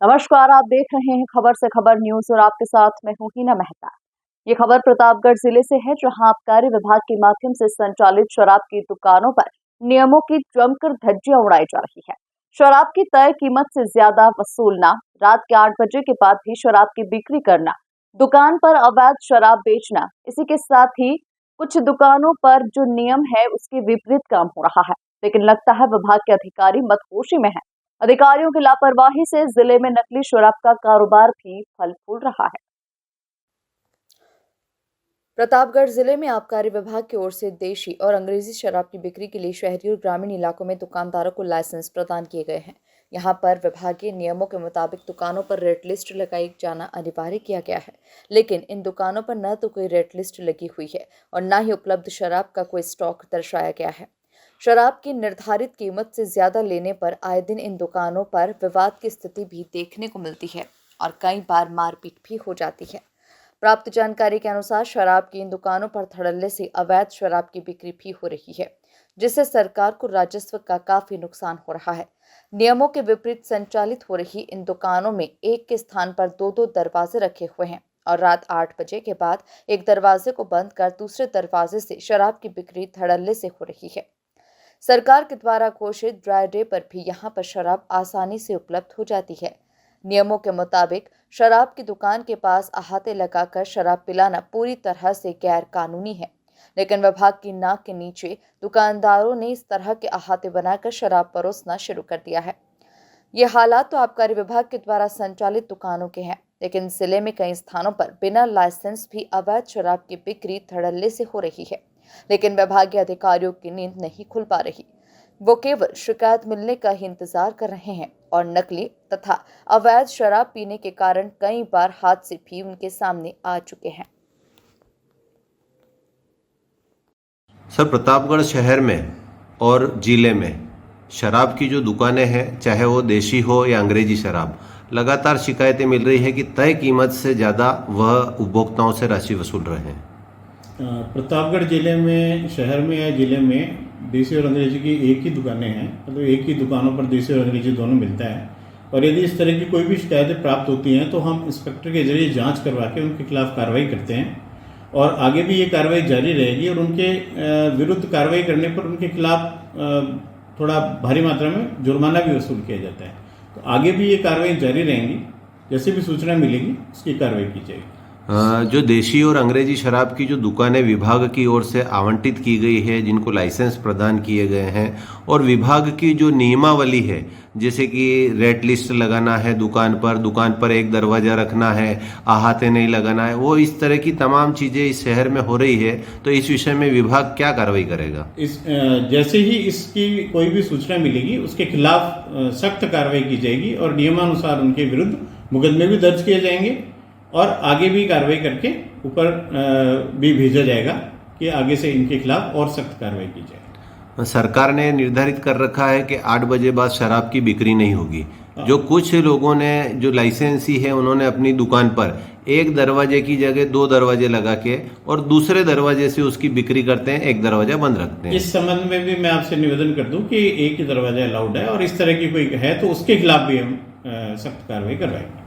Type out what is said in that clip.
नमस्कार, आप देख रहे हैं खबर से खबर न्यूज और आपके साथ मैं हूं हीना मेहता। ये खबर प्रतापगढ़ जिले से है, जहां आबकारी विभाग के माध्यम से संचालित शराब की दुकानों पर नियमों की जमकर धज्जियां उड़ाई जा रही है। शराब की तय कीमत से ज्यादा वसूलना, रात के 8 बजे के बाद भी शराब की बिक्री करना, दुकान पर अवैध शराब बेचना, इसी के साथ ही कुछ दुकानों पर जो नियम है उसके विपरीत काम हो रहा है। लेकिन लगता है विभाग के अधिकारी मदहोशी में है। अधिकारियों की लापरवाही से जिले में नकली शराब का कारोबार भी फल फूल रहा है। प्रतापगढ़ जिले में आबकारी विभाग की ओर से देशी और अंग्रेजी शराब की बिक्री के लिए शहरी और ग्रामीण इलाकों में दुकानदारों को लाइसेंस प्रदान किए गए हैं। यहां पर विभागीय नियमों के मुताबिक दुकानों पर रेड लिस्ट लगाई जाना अनिवार्य किया गया है, लेकिन इन दुकानों पर न तो कोई रेड लिस्ट लगी हुई है और न ही उपलब्ध शराब का कोई स्टॉक दर्शाया गया है। शराब की निर्धारित कीमत से ज्यादा लेने पर आए दिन इन दुकानों पर विवाद की स्थिति भी देखने को मिलती है और कई बार मारपीट भी हो जाती है। प्राप्त जानकारी के अनुसार शराब की इन दुकानों पर धड़ल्ले से अवैध शराब की बिक्री भी हो रही है, जिससे सरकार को राजस्व का काफी नुकसान हो रहा है। नियमों के विपरीत संचालित हो रही इन दुकानों में एक के स्थान पर दो दरवाजे रखे हुए हैं और रात 8 बजे के बाद एक दरवाजे को बंद कर दूसरे दरवाजे से शराब की बिक्री धड़ल्ले से हो रही है। सरकार के द्वारा घोषित ड्राई डे पर भी यहाँ पर शराब आसानी से उपलब्ध हो जाती है। नियमों के मुताबिक शराब की दुकान के पास अहाते लगाकर शराब पिलाना पूरी तरह से गैर कानूनी है, लेकिन विभाग की नाक के नीचे दुकानदारों ने इस तरह के अहाते बनाकर शराब परोसना शुरू कर दिया है। ये हालात तो आबकारी विभाग के द्वारा संचालित दुकानों के हैं, लेकिन जिले में कई स्थानों पर बिना लाइसेंस भी अवैध शराब की बिक्री धड़ल्ले से हो रही है, लेकिन विभागीय अधिकारियों की नींद नहीं खुल पा रही। वो केवल शिकायत मिलने का ही इंतजार कर रहे हैं और नकली तथा अवैध शराब पीने के कारण कई बार हादसे भी उनके सामने आ चुके हैं। सर, प्रतापगढ़ शहर में और जिले में शराब की जो दुकानें हैं, चाहे वो देशी हो या अंग्रेजी शराब, लगातार शिकायतें मिल रही है कि तय कीमत से ज़्यादा वह उपभोक्ताओं से राशि वसूल रहे हैं। प्रतापगढ़ जिले में, शहर में या जिले में देसी और अंग्रेजी की एक ही दुकानें हैं, मतलब एक ही दुकानों पर देसी और अंग्रेजी दोनों मिलता है। और यदि इस तरह की कोई भी शिकायतें प्राप्त होती हैं तो हम इंस्पेक्टर के जरिए जांच करवा के उनके खिलाफ कार्रवाई करते हैं और आगे भी ये कार्रवाई जारी रहेगी और उनके विरुद्ध कार्रवाई करने पर उनके खिलाफ थोड़ा भारी मात्रा में जुर्माना भी वसूल किया जाता है। तो आगे भी ये कार्रवाई जारी रहेंगी, जैसे भी सूचना मिलेगी उसकी कार्रवाई की जाएगी। जो देशी और अंग्रेजी शराब की जो दुकानें विभाग की ओर से आवंटित की गई है, जिनको लाइसेंस प्रदान किए गए हैं, और विभाग की जो नियमावली है, जैसे कि रेड लिस्ट लगाना है दुकान पर एक दरवाजा रखना है, अहाते नहीं लगाना है, वो इस तरह की तमाम चीज़ें इस शहर में हो रही है, तो इस विषय में विभाग क्या कार्रवाई करेगा? जैसे ही इसकी कोई भी सूचना मिलेगी उसके खिलाफ सख्त कार्रवाई की जाएगी और नियमानुसार उनके विरुद्ध मुकदमे भी दर्ज किए जाएंगे और आगे भी कार्रवाई करके ऊपर भी भेजा जाएगा कि आगे से इनके खिलाफ और सख्त कार्रवाई की जाए। सरकार ने निर्धारित कर रखा है कि 8 बजे बाद शराब की बिक्री नहीं होगी। जो कुछ लोगों ने जो लाइसेंसी है, उन्होंने अपनी दुकान पर एक दरवाजे की जगह 2 दरवाजे लगा के और दूसरे दरवाजे से उसकी बिक्री करते हैं, एक दरवाजा बंद रखते हैं। इस संबंध में भी मैं आपसे निवेदन कर दूं कि एक ही दरवाजा अलाउड है और इस तरह की कोई है तो उसके खिलाफ भी हम सख्त कार्रवाई करवाएंगे।